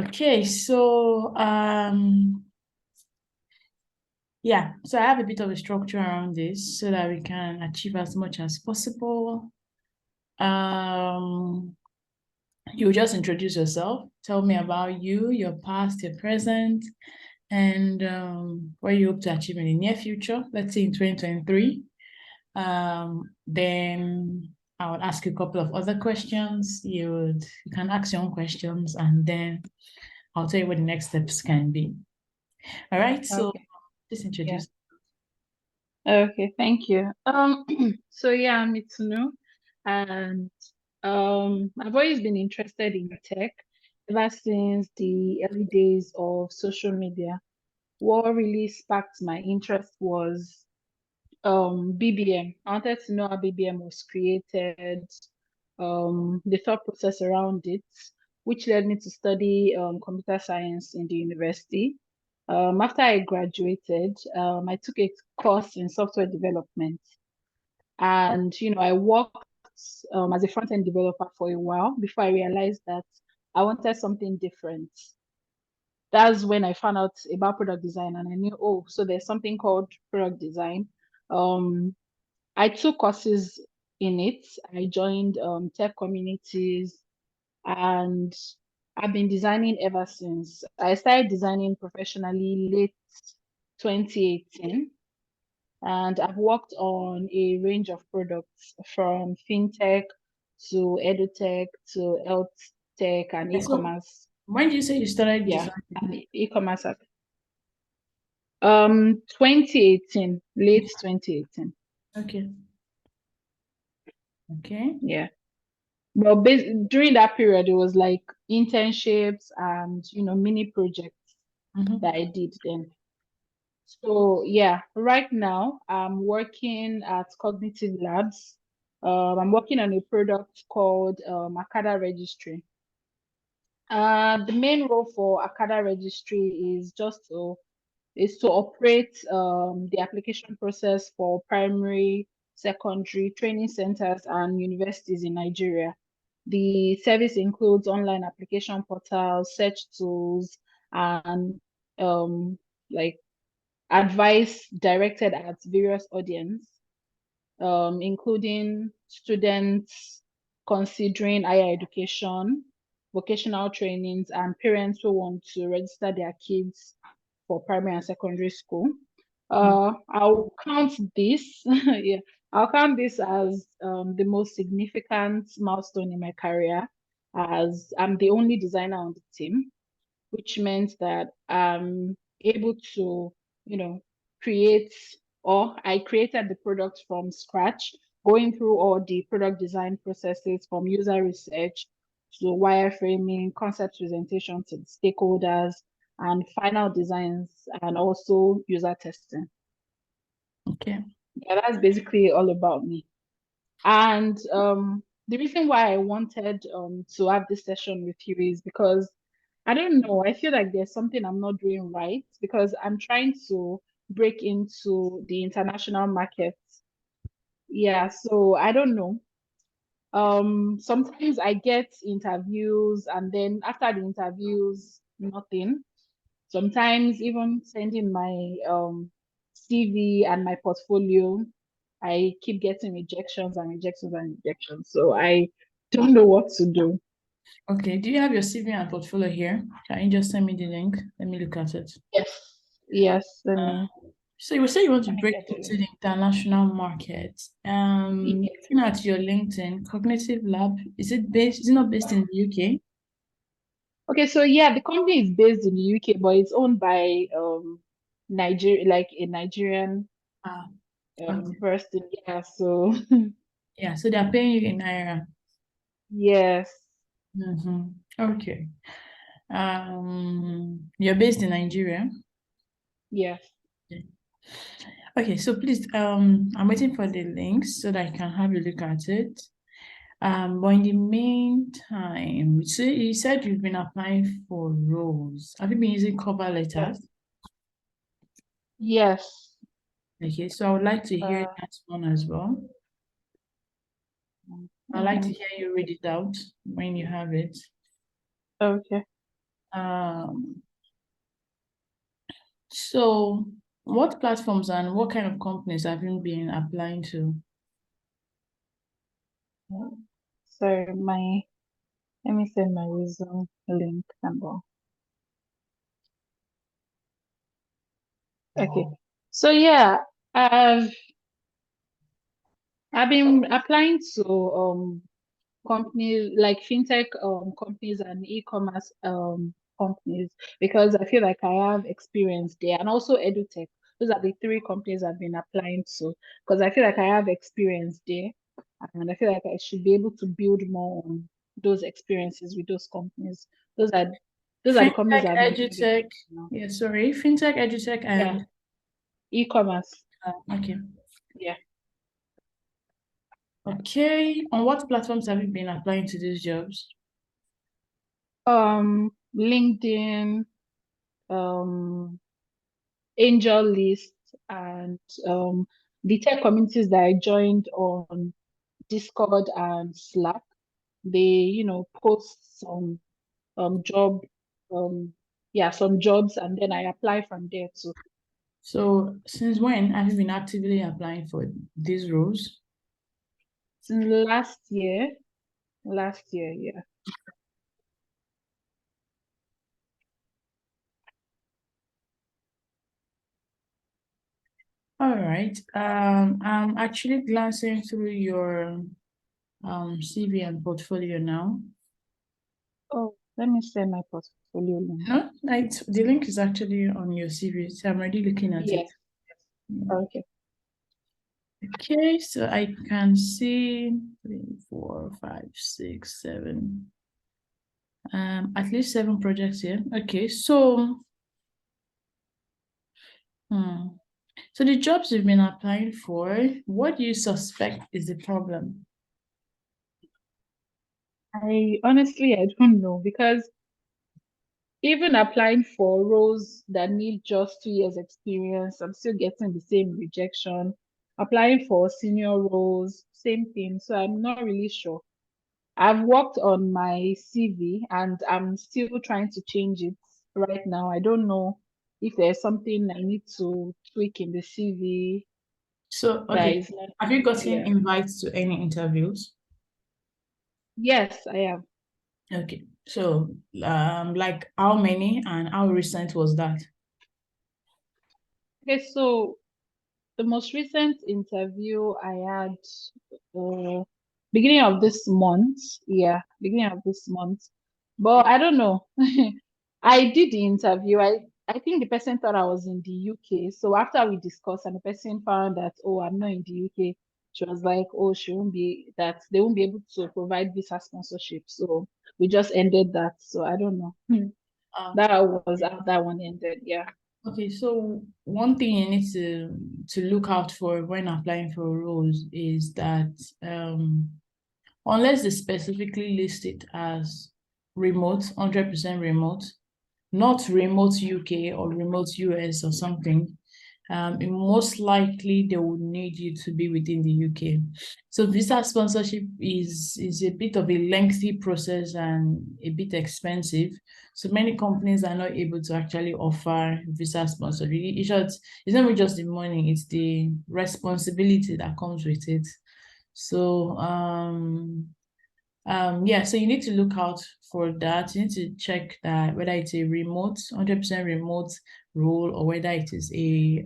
Okay, so yeah, so I have a bit of a structure around this so that we can achieve as much as possible. Um, you just introduce yourself, tell me about you, your past, your present, and what you hope to achieve in the near future, let's say in 2023. Then I would ask you a couple of other questions. You can ask your own questions, and then I'll tell you what the next steps can be. All right, so Okay. just Yeah. introduce. Okay. Thank you. So yeah, I'm Itunu, and I've always been interested in tech ever since the early days of social media. What really sparked my interest was BBM. I wanted to know how BBM was created, the thought process around it, which led me to study computer science in the university. After I graduated, I took a course in software development, and I worked as a front-end developer for a while before I realized that I wanted something different. That's when I found out about product design, and I knew, oh, so there's something called product design. Um, I took courses in it. I joined tech communities, and I've been designing ever since. I started designing professionally late 2018, and I've worked on a range of products from fintech to edutech to health tech and So e-commerce. when did you say you started Yeah, designing? and e-commerce. 2018, late 2018. Okay, okay. Yeah. Well, during that period, it was like internships and mini projects that I did then. So yeah, right now I'm working at Cognitive Labs. I'm working on a product called Akada Registry. The main role for Akada Registry is to operate the application process for primary, secondary training centers and universities in Nigeria. The service includes online application portals, search tools, and like advice directed at various audience, including students considering higher education, vocational trainings, and parents who want to register their kids for primary and secondary school. I'll count this, yeah, I'll count this as the most significant milestone in my career, as I'm the only designer on the team, which meant that I'm able to, you know, create or I created the product from scratch, going through all the product design processes from user research to wireframing, concept presentation to the stakeholders, and final designs, and also user testing. Okay. Yeah, that's basically all about me. And the reason why I wanted to have this session with you is because I don't know, I feel like there's something I'm not doing right because I'm trying to break into the international market. Yeah, so I don't know. Sometimes I get interviews and then after the interviews, nothing. Sometimes even sending my CV and my portfolio, I keep getting rejections and rejections and rejections. So I don't know what to do. Okay. Do you have your CV and portfolio here? Can you just send me the link? Let me look at it. Yes. Yes, Uh, so you say you want to let me break get into it. the international market. Looking at your LinkedIn, Cognitive Lab, is it not based in the UK? Okay, so yeah, the company is based in the UK, but it's owned by Nigeria, like a Nigerian Ah, okay. person. Yeah, so Yeah, so they're paying you in Naira. yes, Mm-hmm. Okay. You're based in Nigeria. yes. Okay. Okay, so please, I'm waiting for the links so that I can have a look at it. But in the meantime, so you said you've been applying for roles. Have you been using cover Yes. letters? Yes. Okay, so I would like to hear Uh, that one as well. I'd like to mm, hear you read it out when you have it. okay. Um, so what platforms and what kind of companies have you been applying to? So let me send my resume link and all. Okay. So yeah, I've I've been applying to companies like fintech companies and e-commerce companies because I feel like I have experience there, and also edutech. Those are the three companies I've been applying to because I feel like I have experience there, and I feel like I should be able to build more on those experiences with those companies. Those are those are the companies Fintech, I've been targeting edutech. now. Yeah, sorry. Fintech, edutech, Yeah, and e-commerce. okay. Yeah. Okay. On what platforms have you been applying to these jobs? LinkedIn, um, Angel List, and the tech communities that I joined on Discord and Slack. They, post some job, um, yeah, some jobs, and then I apply from there too. So, since when have you been actively applying for these roles? Since last year, yeah. All right. I'm actually glancing through your CV and portfolio now. Oh, let me send my portfolio link. No, the link is actually on your CV, so I'm already looking at it. Yes. Okay. Okay, so I can see 3, 4, 5, 6, 7, at least 7 projects here. Okay, so hmm. So the jobs you've been applying for, what do you suspect is the problem? I don't know because even applying for roles that need just 2 years experience, I'm still getting the same rejection. Applying for senior roles, same thing. So I'm not really sure. I've worked on my CV and I'm still trying to change it right now. I don't know if there's something I need to tweak in the CV So, that okay, is not, have you gotten yeah. invites to any interviews? Yes, I am. Okay, so like how many and how recent was that? Okay, so the most recent interview I had beginning of this month. Yeah, beginning of this month. But I don't know. I did the interview. I think the person thought I was in the UK. So after we discussed and the person found that, oh, I'm not in the UK, she was like, oh, she won't be that they won't be able to provide visa sponsorship. So we just ended that. So I don't know. Um, That was how that one ended. Yeah. okay, so one thing you need to look out for when applying for roles is that unless they specifically list it as remote, 100% remote, not remote UK or remote US or something, most likely they will need you to be within the UK. So visa sponsorship is a bit of a lengthy process and a bit expensive. So many companies are not able to actually offer visa sponsorship. It's not just the money, it's the responsibility that comes with it. So yeah, so you need to look out for that. You need to check that whether it's a remote, 100% remote role or whether it is a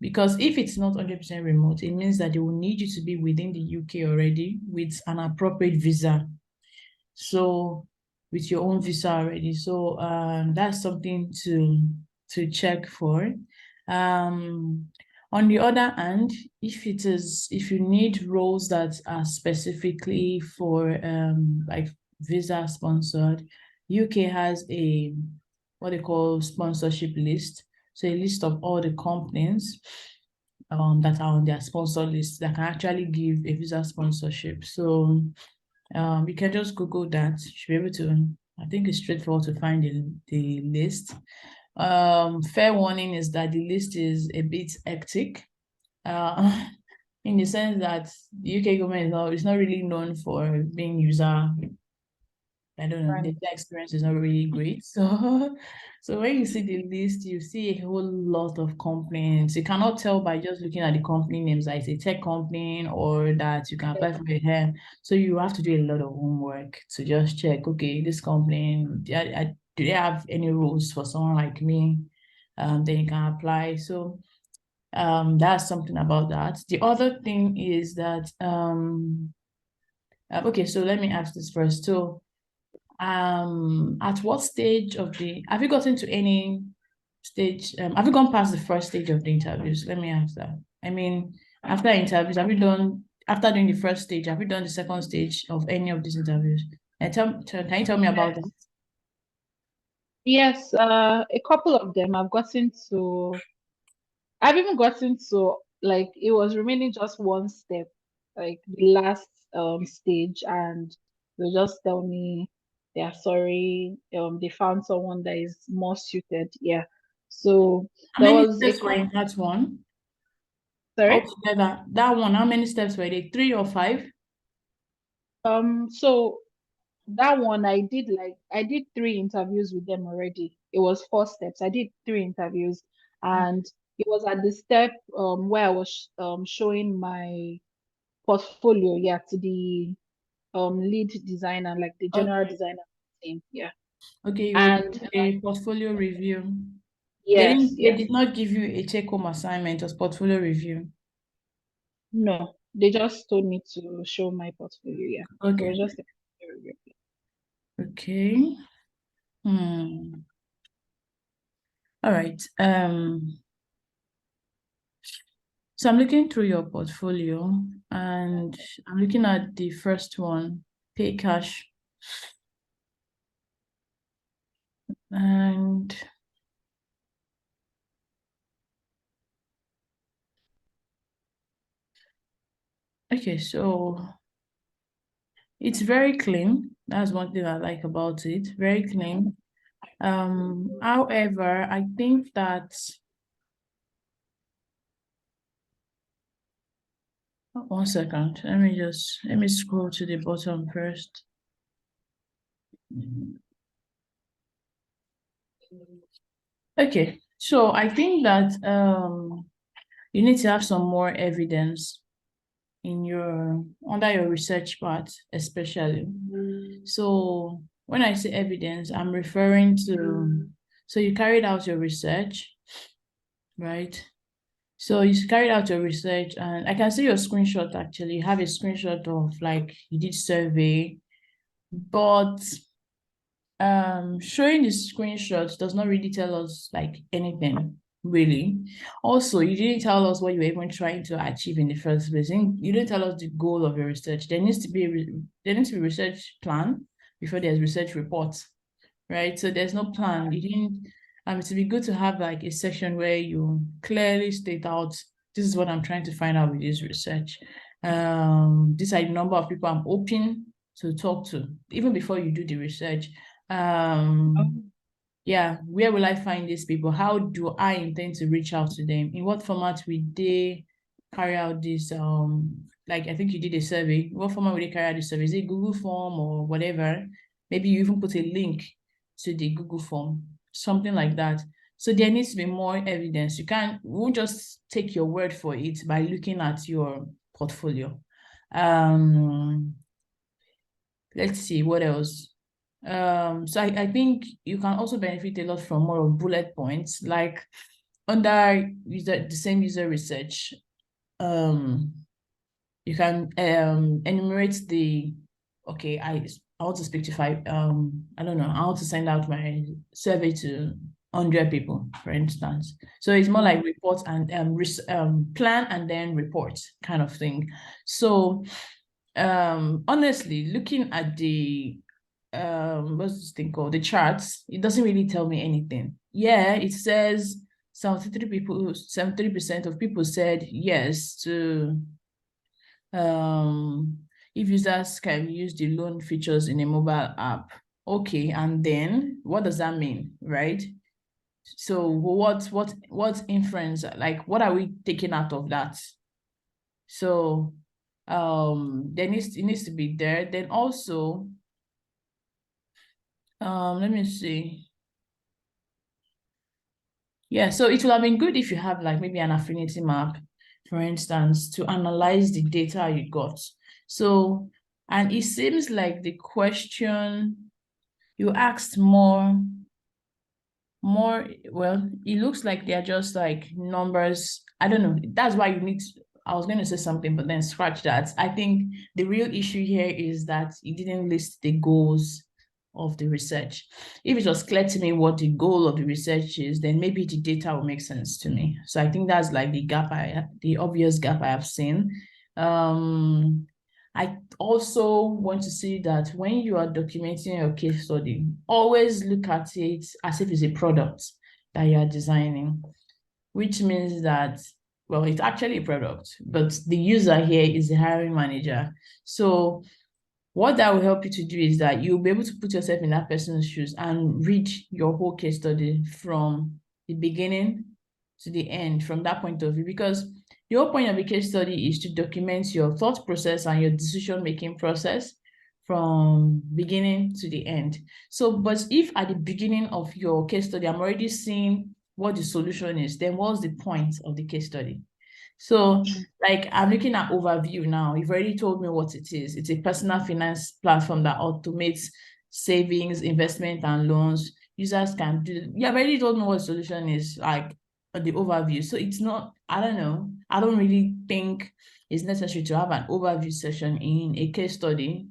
because if it's not 100% remote, it means that they will need you to be within the UK already with an appropriate visa. So with your own visa already. So that's something to check for. Um on the other hand, if you need roles that are specifically for like visa sponsored, UK has a what they call sponsorship list. So a list of all the companies that are on their sponsor list that can actually give a visa sponsorship. So you can just Google that. You should be able to, I think it's straightforward to find the list. Fair warning is that the list is a bit hectic. Uh, in the sense that the UK government is not really known for being user I don't know, Right. the experience is not really great. So, so when you see the list, you see a whole lot of companies. You cannot tell by just looking at the company names that it's a tech company or that you can apply for a hair. So you have to do a lot of homework to just check, okay, this company, do they have any rules for someone like me? Then you can apply. So that's something about that. The other thing is that okay, so let me ask this first. So at what stage of the have you gotten to any stage? Have you gone past the first stage of the interviews? Let me ask that. I mean, after interviews, have you done after doing the first stage, have you done the second stage of any of these interviews? And can you tell me about that? Yes, a couple of them I've even gotten to like it was remaining just one step, like the last stage, and they'll just tell me they are sorry, they found someone that is more suited. Yeah. So How there many was a steps were couple, in that one sorry. altogether? That one, how many steps were they? Three or five? So that one I did three interviews with them already. It was four steps. I did three interviews, and it was at the step where I was showing my portfolio, yeah, to the lead designer, like the general Okay. designer team. Yeah. Okay, you would And do a portfolio review. yes, They yes. did not give you a take-home assignment or portfolio review. No, they just told me to show my portfolio. Yeah. It Okay. was just a review. Okay. Hmm. All right. So I'm looking through your portfolio and I'm looking at the first one, pay cash. And okay, so it's very clean. That's one thing I like about it. Very clean. However, I think that 1 second. Let me scroll to the bottom first. Okay, so I think that you need to have some more evidence in your under your research part, especially. So when I say evidence, I'm referring to so you carried out your research, right? So you carried out your research, and I can see your screenshot actually. You have a screenshot of like you did survey, but showing the screenshots does not really tell us like anything really. Also, you didn't tell us what you were even trying to achieve in the first place. You didn't tell us the goal of your research. There needs to be research plan before there's research reports, right? So there's no plan. You didn't it would be good to have like a section where you clearly state out this is what I'm trying to find out with this research. These are the number of people I'm open to talk to, even before you do the research. Oh, Yeah, where will I find these people? How do I intend to reach out to them? In what format will they carry out this? Like I think you did a survey. In what format will they carry out the survey? Is it Google form or whatever? Maybe you even put a link to the Google form, something like that. So there needs to be more evidence. We won't just take your word for it by looking at your portfolio. Um, let's see what else. So I think you can also benefit a lot from more of bullet points, like under the same user research. Um, you can enumerate the okay, I want to speak to five I don't know, I want to send out my survey to 100 people, for instance. So it's more like report and plan and then report kind of thing. So honestly, looking at the what's this thing called, the charts, it doesn't really tell me anything. Yeah, it says 73% of people said yes to um if users can use the loan features in a mobile app. Okay, and then what does that mean, right? So what inference, like what are we taking out of that? So it needs to be there. Then also Let me see. Yeah, so it will have been good if you have like maybe an affinity map, for instance, to analyze the data you got. So, and it seems like the question you asked more, well, it looks like they're just like numbers. I don't know. That's why you need to, I was going to say something, but then scratch that. I think the real issue here is that it didn't list the goals of the research. If it was clear to me what the goal of the research is, then maybe the data will make sense to me. So I think that's like the obvious gap I have seen. Um, I also want to see that when you are documenting your case study, always look at it as if it's a product that you are designing, which means that, well, it's actually a product, but the user here is the hiring manager. So what that will help you to do is that you'll be able to put yourself in that person's shoes and read your whole case study from the beginning to the end from that point of view. Because the whole point of a case study is to document your thought process and your decision-making process from beginning to the end. So, but if at the beginning of your case study, I'm already seeing what the solution is, then what's the point of the case study? So, like, I'm looking at overview now. You've already told me what it is. It's a personal finance platform that automates savings, investment, and loans. Users can do. You have already told me what the solution is, like the overview. So it's not. I don't know. I don't really think it's necessary to have an overview session in a case study,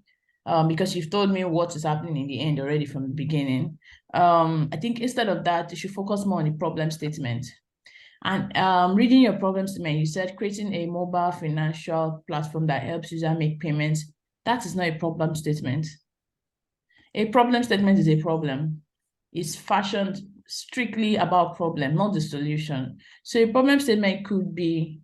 because you've told me what is happening in the end already from the beginning. I think instead of that, you should focus more on the problem statement. And reading your problem statement, you said creating a mobile financial platform that helps user make payments. That is not a problem statement. A problem statement is a problem. It's fashioned strictly about problem, not the solution. So a problem statement could be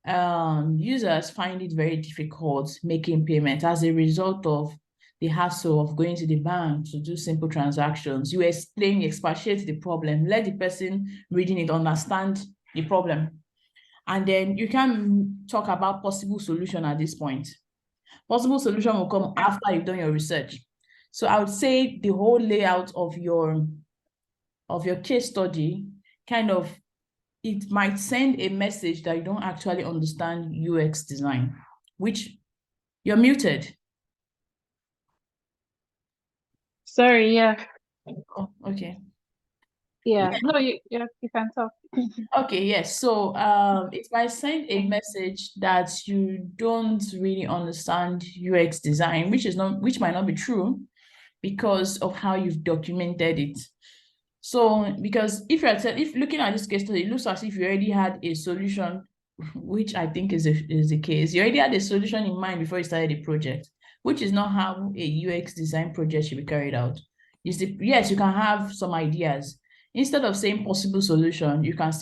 users find it very difficult making payments as a result of the hassle of going to the bank to do simple transactions. You explain, you expatiate the problem, let the person reading it understand the problem. And then you can talk about possible solution at this point. Possible solution will come after you've done your research. So I would say the whole layout of your case study kind of, it might send a message that you don't actually understand UX design, which you're muted. Sorry, yeah. Oh, okay. Yeah. Yeah. No, you can talk. Okay, yes. So it might send a message that you don't really understand UX design, which might not be true because of how you've documented it. So, because if looking at this case study, it looks as if you already had a solution, which I think is the case. You already had a solution in mind before you started the project, which is not how a UX design project should be carried out. Yes, you can have some ideas. Instead of saying possible solution, you can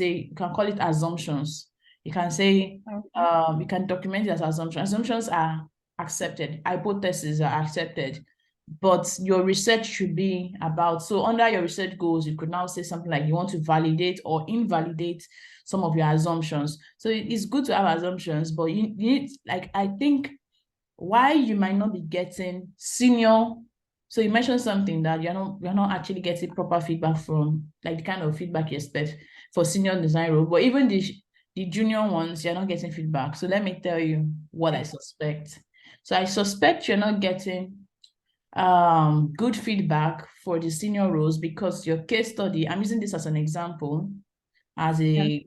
call it assumptions. You can say, Okay. you can document it as assumptions. Assumptions are accepted. Hypotheses are accepted, but your research should be about, so under your research goals, you could now say something like you want to validate or invalidate some of your assumptions. So it's good to have assumptions, but you need, like, I think why you might not be getting senior, so you mentioned something that you're not actually getting proper feedback from, like the kind of feedback you expect for senior design role, but even the junior ones, you're not getting feedback. So let me tell you what I suspect. So I suspect you're not getting good feedback for the senior roles because your case study, I'm using this as an example, as Yeah.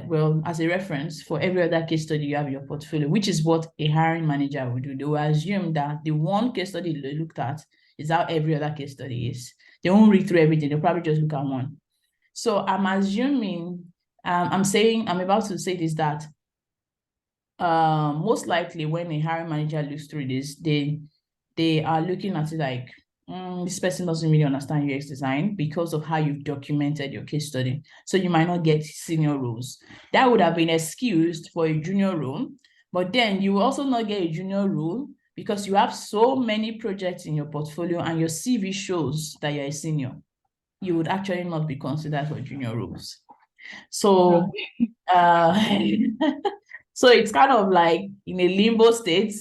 well, as a reference for every other case study you have in your portfolio, which is what a hiring manager would do. They will assume that the one case study they looked at is how every other case study is. They won't read through everything. They'll probably just look at one. So I'm assuming, I'm about to say this, that most likely when a hiring manager looks through this, they are looking at it like, this person doesn't really understand UX design because of how you've documented your case study. So you might not get senior roles. That would have been excused for a junior role, but then you will also not get a junior role because you have so many projects in your portfolio and your CV shows that you're a senior. You would actually not be considered for junior roles. So uh so it's kind of like in a limbo state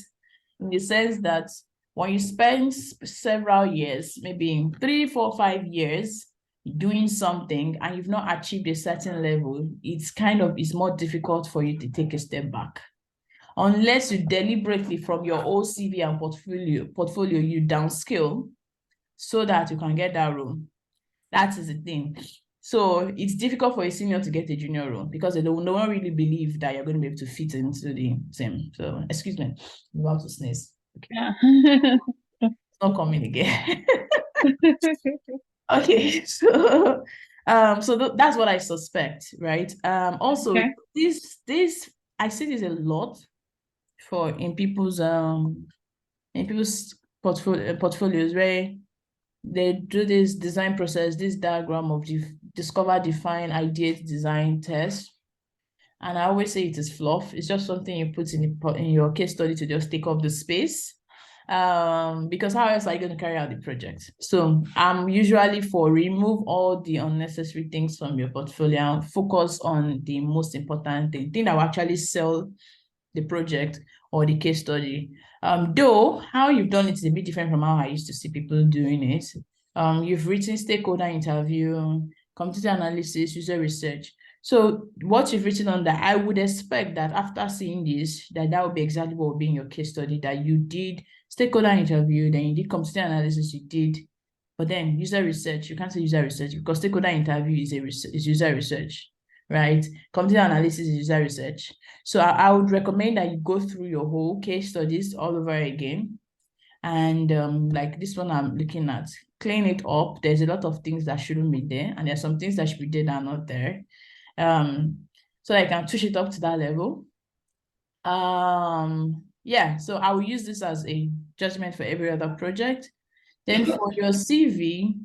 in the sense that When you spend several years, maybe 3, 4, 5 years doing something and you've not achieved a certain level, it's more difficult for you to take a step back. Unless you deliberately from your old CV and portfolio you downscale so that you can get that role. That is the thing. So it's difficult for a senior to get a junior role because they don't really believe that you're going to be able to fit into the team. So excuse me, I'm about to sneeze. Okay. Yeah. It's not coming again. Okay, so that's what I suspect, right? Also Okay. this I see this a lot for in people's portfolios where they do this design process, this diagram of discover, define, ideate, design, test. And I always say it is fluff. It's just something you put in your case study to just take up the space. Because how else are you going to carry out the project? So I'm usually for remove all the unnecessary things from your portfolio and focus on the most important thing that will actually sell the project or the case study. Though how you've done it is a bit different from how I used to see people doing it. You've written stakeholder interview, computer analysis, user research. So what you've written on that, I would expect that after seeing this, that would be exactly what would be in your case study, that you did stakeholder interview, then you did computer analysis, you did, but then user research, you can't say user research because stakeholder interview is user research, right? Computer analysis is user research. So I would recommend that you go through your whole case studies all over again. And like this one I'm looking at, clean it up. There's a lot of things that shouldn't be there, and there's some things that should be there that are not there. So I can push it up to that level. Yeah, so I will use this as a judgment for every other project. Then for your CV,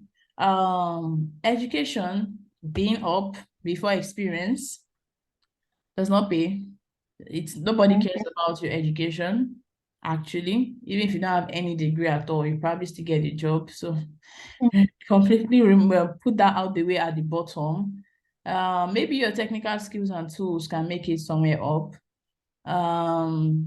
education being up before experience does not pay. Nobody cares about your education, actually. Even if you don't have any degree at all, you probably still get a job. So completely put that out the way at the bottom. Maybe your technical skills and tools can make it somewhere up.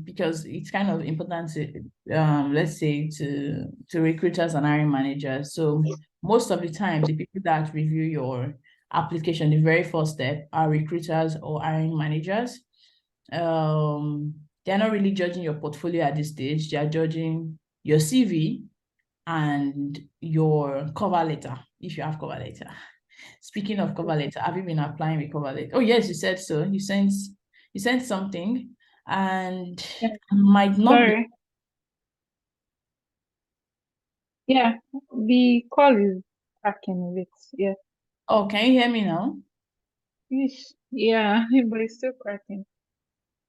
Because it's kind of important to let's say to recruiters and hiring managers. So most of the time, the people that review your application, the very first step, are recruiters or hiring managers. They're not really judging your portfolio at this stage. They're judging your CV and your cover letter, if you have cover letter. Speaking of cover letter, have you been applying with cover letter? Oh yes, you said so. You sent something, and Yeah. might not be. Sorry. Yeah. The call is cracking a bit. Yeah. Oh, can you hear me now? Yeesh. Yeah. But it's still cracking.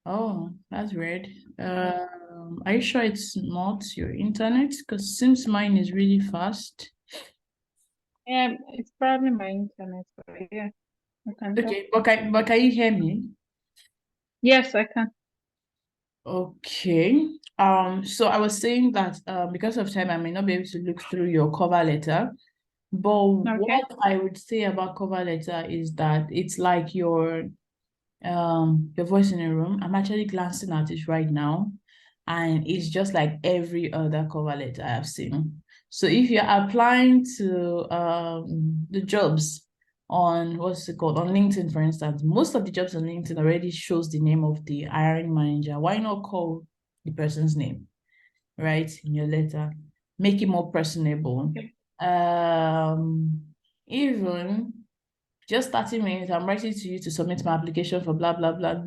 Oh, that's weird. Are you sure it's not your internet? Because since mine is really fast. Yeah. It's probably my internet. But yeah. I can talk. Okay, but can you hear me? Yes, I can. Okay. So I was saying that because of time, I may not be able to look through your cover letter. But Okay. what I would say about cover letter is that it's like your voice in a room. I'm actually glancing at it right now, and it's just like every other cover letter I've seen. So if you're applying to the jobs on what's it called on LinkedIn, for instance, most of the jobs on LinkedIn already shows the name of the hiring manager. Why not call the person's name, right, in your letter? Make it more personable. Okay. Um, even just 30 minutes, I'm writing to you to submit my application for blah, blah, blah.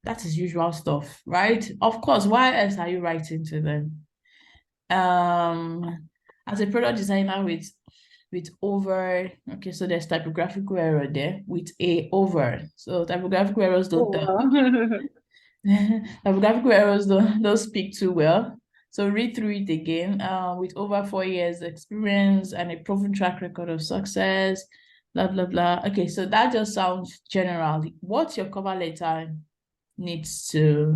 That is usual stuff, right? Of course, why else are you writing to them? As a product designer with over, okay, so there's typographical error there with a over. So typographical errors don't Oh, tell. wow. Typographical errors don't speak too well. So read through it again. With over 4 years experience and a proven track record of success, blah blah blah. Okay, so that just sounds general. What your cover letter needs to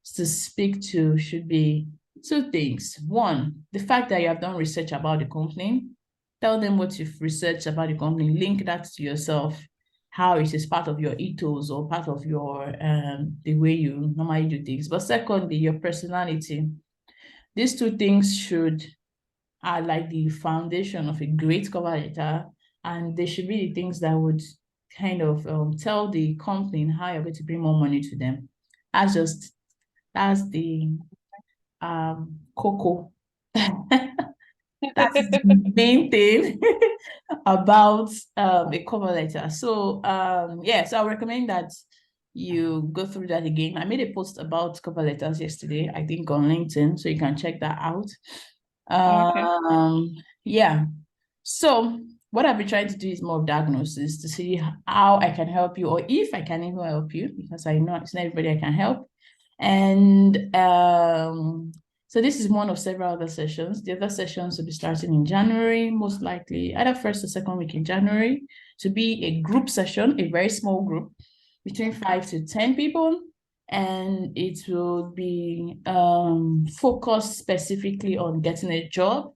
speak to should be two things. One, the fact that you have done research about the company. Tell them what you've researched about the company. Link that to yourself, how it is part of your ethos or part of your the way you normally do things. But secondly, your personality. These two things are like the foundation of a great cover letter, and they should be the things that would kind of tell the company how you're going to bring more money to them. That's the cocoa. That's the main thing about a cover letter. So yeah, so I recommend that you go through that again. I made a post about cover letters yesterday, I think on LinkedIn, so you can check that out. Okay. Yeah. So what I've been trying to do is more diagnosis to see how I can help you, or if I can even help you, because I know it's not everybody I can help. And so this is one of several other sessions. The other sessions will be starting in January, most likely either first or second week in January, to be a group session, a very small group between 5 to 10 people. And it will be focused specifically on getting a job.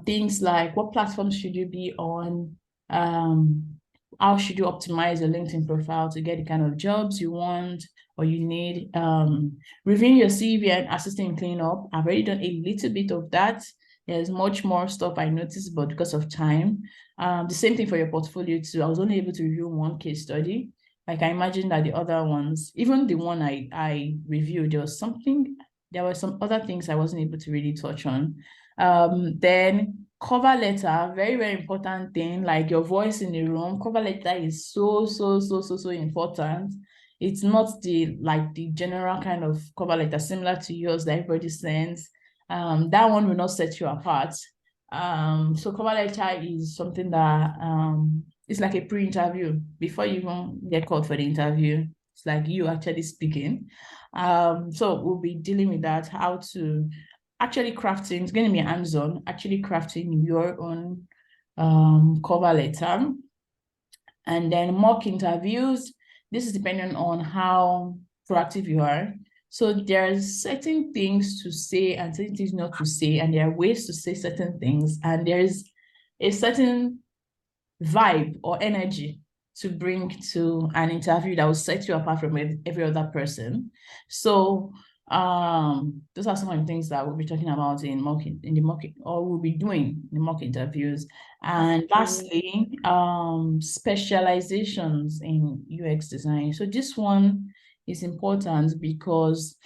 Things like what platforms should you be on? How should you optimize your LinkedIn profile to get the kind of jobs you want or you need? Reviewing your CV and assisting cleanup. I've already done a little bit of that. There's much more stuff I noticed, but because of time. The same thing for your portfolio too. I was only able to review one case study. Like I imagine that the other ones, even the one I reviewed, there were some other things I wasn't able to really touch on. Then cover letter, very, very important thing, like your voice in the room. Cover letter is so important. It's not the general kind of cover letter similar to yours that everybody sends. That one will not set you apart. So cover letter is something that it's like a pre-interview before you even get called for the interview. It's like you actually speaking. So we'll be dealing with that, how to actually crafting, it's going to be hands-on, actually crafting your own cover letter. And then mock interviews. This is depending on how proactive you are. So there's certain things to say and certain things not to say, and there are ways to say certain things, and there's a certain vibe or energy to bring to an interview that will set you apart from every other person. So those are some of the things that we'll be talking about in the mock, or we'll be doing in the mock interviews. And lastly, specializations in UX design. So this one is important because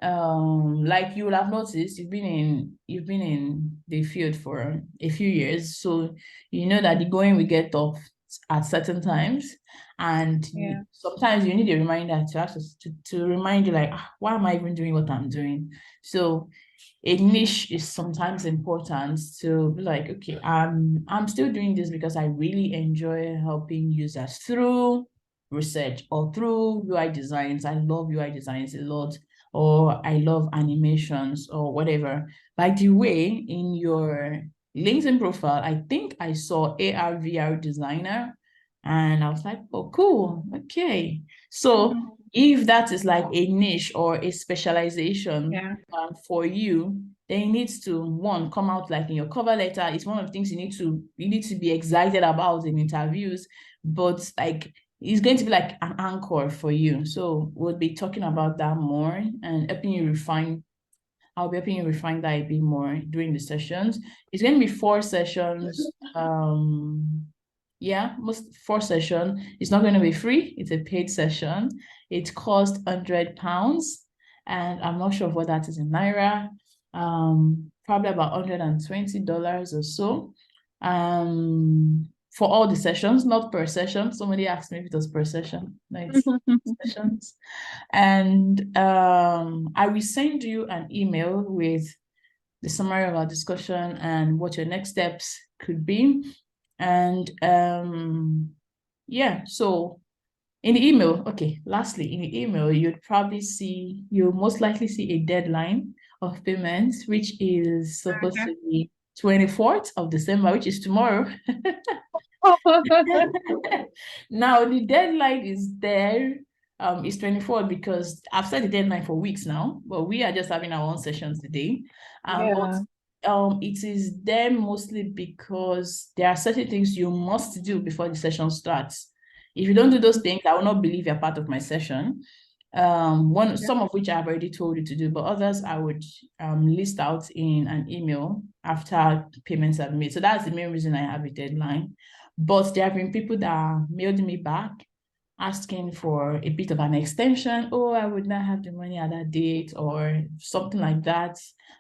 like you will have noticed, you've been in the field for a few years, so you know that the going will get tough at certain times, and Yeah. sometimes you need a reminder to remind you, like, why am I even doing what I'm doing? So a niche is sometimes important to be like, okay, I'm still doing this because I really enjoy helping users through research or through UI designs. I love UI designs a lot, or I love animations or whatever. By the way, in your LinkedIn profile, I think I saw AR VR designer, and I was like, oh, cool. Okay. So if that is like a niche or a specialization, Yeah. for you, then it needs to, one, come out like in your cover letter. It's one of the things you need to be excited about in interviews, but like it's going to be like an anchor for you. So we'll be talking about that more and helping you refine. I'll be helping you refine that a bit more during the sessions. It's going to be 4 sessions. Yeah, most 4 sessions. It's not going to be free. It's a paid session. It costs £100, and I'm not sure of what that is in Naira. Probably about $120 or so. For all the sessions, not per session. Somebody asked me if it was per session. No, it's sessions. And I will send you an email with the summary of our discussion and what your next steps could be. And yeah, so in the email, okay, lastly, in the email, you'll most likely see a deadline of payments, which is supposed to be 24th of December, which is tomorrow. Now the deadline is there. It's 24th because I've set the deadline for weeks now, but we are just having our own sessions today. But Yeah. it is there mostly because there are certain things you must do before the session starts. If you don't do those things, I will not believe you're part of my session. Some of which I've already told you to do, but others I would list out in an email after payments have been made. So that's the main reason I have a deadline. But there have been people that mailed me back asking for a bit of an extension. Oh, I would not have the money at that date or something like that.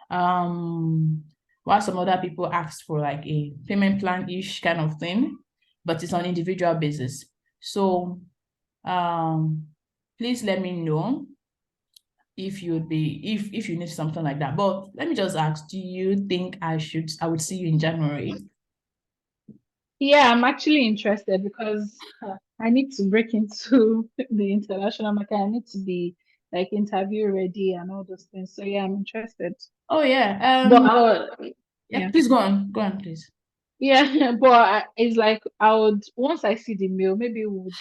While some other people asked for like a payment plan-ish kind of thing, but it's on individual basis. So please let me know if you'd be if you need something like that. But let me just ask, do you think I would see you in January? Yeah, I'm actually interested because I need to break into the international market. I need to be like interview ready and all those things. So yeah, I'm interested. Oh yeah. But I'll, Yeah, yeah, please go on. Go on, please. yeah. But it's like I would once I see the mail, maybe we would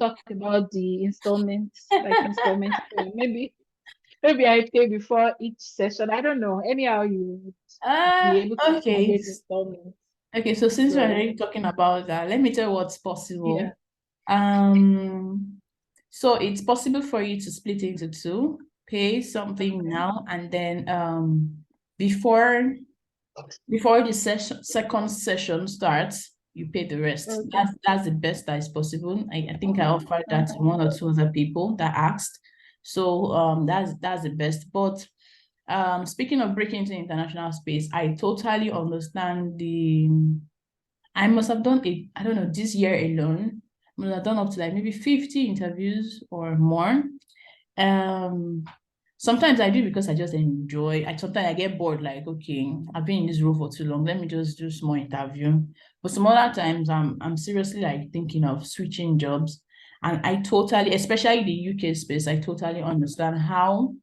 talk about the installments, like installment plan. Maybe I pay before each session. I don't know. Anyhow, you would be able to Okay. accommodate installments. Okay, so since we're So already talking about that, let me tell you what's yeah. possible. Um, so it's possible for you to split into two, pay something Okay. now, and then before before the second session starts, you pay the rest. Okay. That's the best that is possible. I think I offered that to Okay. one or two other people that asked. So that's the best. But speaking of breaking into international space, I totally understand I must have done I don't know, this year alone, I must have done up to like maybe 50 interviews or more. Um, Sometimes I do because I just enjoy. Sometimes I get bored, like, okay, I've been in this role for too long. Let me just do small interview. But some other times I'm seriously like thinking of switching jobs. And I totally, especially the UK space, I totally understand how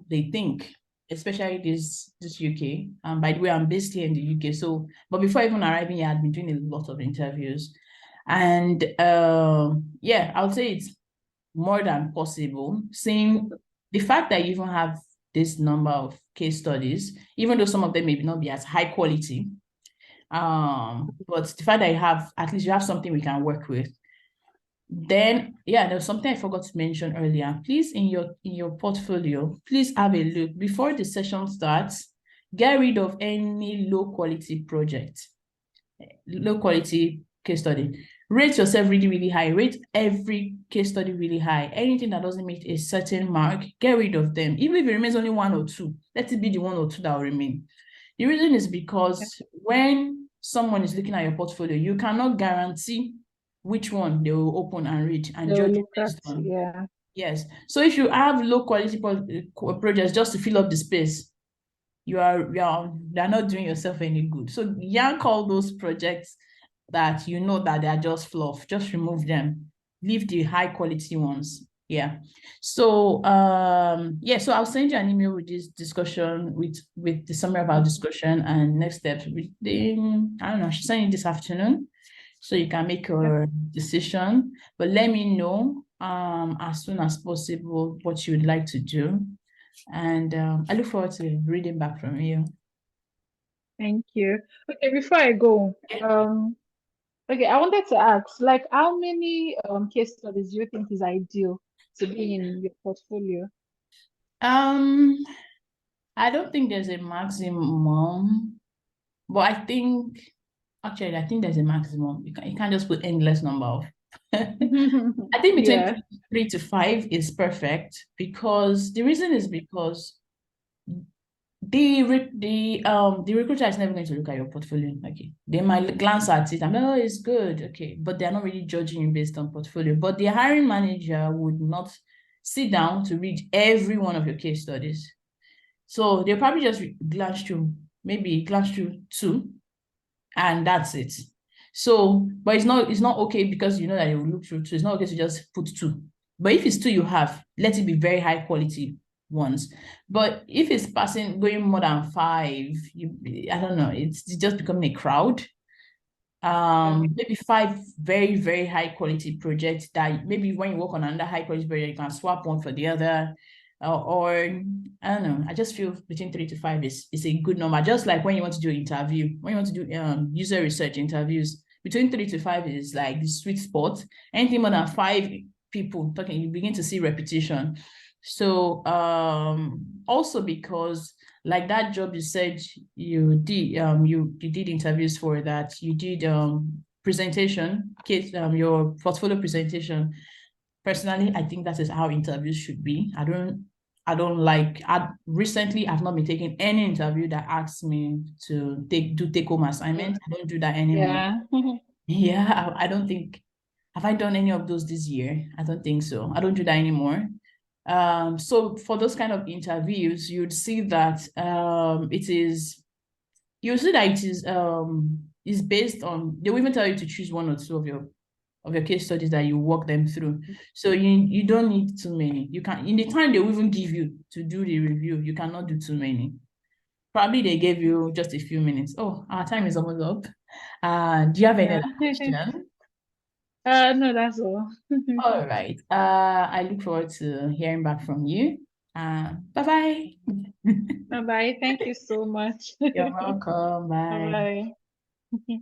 they think, especially this UK. And by the way, I'm based here in the UK. So, but before even arriving here, I'd been doing a lot of interviews. And yeah, I would say it's more than possible. Seeing the fact that you even have this number of case studies, even though some of them may not be as high quality, but the fact that you have at least you have something we can work with. Then, yeah, there was something I forgot to mention earlier. Please, in your portfolio, please have a look before the session starts. Get rid of any low quality project, low quality case study. Rate yourself really, really high. Rate every case study really high. Anything that doesn't meet a certain mark, get rid of them. Even if it remains only one or two, let it be the one or two that will remain. The reason is because when someone is looking at your portfolio, you cannot guarantee which one they will open and read and They'll judge look at, based on. yeah. Yes. So if you have low quality projects just to fill up the space, they're not doing yourself any good. So yank all those projects that you know that they are just fluff, just remove them. Leave the high quality ones. Yeah. So yeah, so I'll send you an email with this discussion with the summary of our discussion and next steps with the I don't know, I should send you this afternoon so you can make Yeah. your decision. But let me know as soon as possible what you would like to do. And I look forward to reading back from you. Thank you. Okay, before I go, okay, I wanted to ask, like, how many case studies do you think is ideal to be in your portfolio? Um, I don't think there's a maximum, but I think there's a maximum. You can't just put endless number of. I think between Yeah. 3 to 5 is perfect because the reason is because the recruiter is never going to look at your portfolio. Okay, they might glance at it and oh, it's good. Okay, but they're not really judging you based on portfolio. But the hiring manager would not sit down to read every one of your case studies. So they'll probably just glance through two, and that's it. So, but it's not okay because you know that you will look through two. It's not okay to just put two. But if it's two you have, let it be very high quality ones. But if it's passing going more than five, I don't know, it's just becoming a crowd. Yeah. Maybe 5 very, very high quality projects that maybe when you work on another high quality project, you can swap one for the other. Or I don't know. I just feel between 3 to 5 is a good number. Just like when you want to do interview, when you want to do user research interviews, between 3 to 5 is like the sweet spot. Anything more than 5, people talking, you begin to see repetition. So also because like that job you said you did, you did interviews for that, you did presentation, case your portfolio presentation. Personally, I think that is how interviews should be. I don't like, recently I've not been taking any interview that asks me to take home assignment. I don't do that anymore. Yeah. Yeah, I don't think, have I done any of those this year? I don't think so. I don't do that anymore. So for those kind of interviews, you'd see that you'll see that it is based on, they will even tell you to choose one or two of your case studies that you walk them through. So you don't need too many. You can, in the time they will even give you to do the review, you cannot do too many. Probably they gave you just a few minutes. Oh, our time is almost up. Do you have any Yeah. other question? No, that's all. All right. I look forward to hearing back from you. Bye bye. Bye bye. Thank you so much. You're welcome. Bye Bye. bye.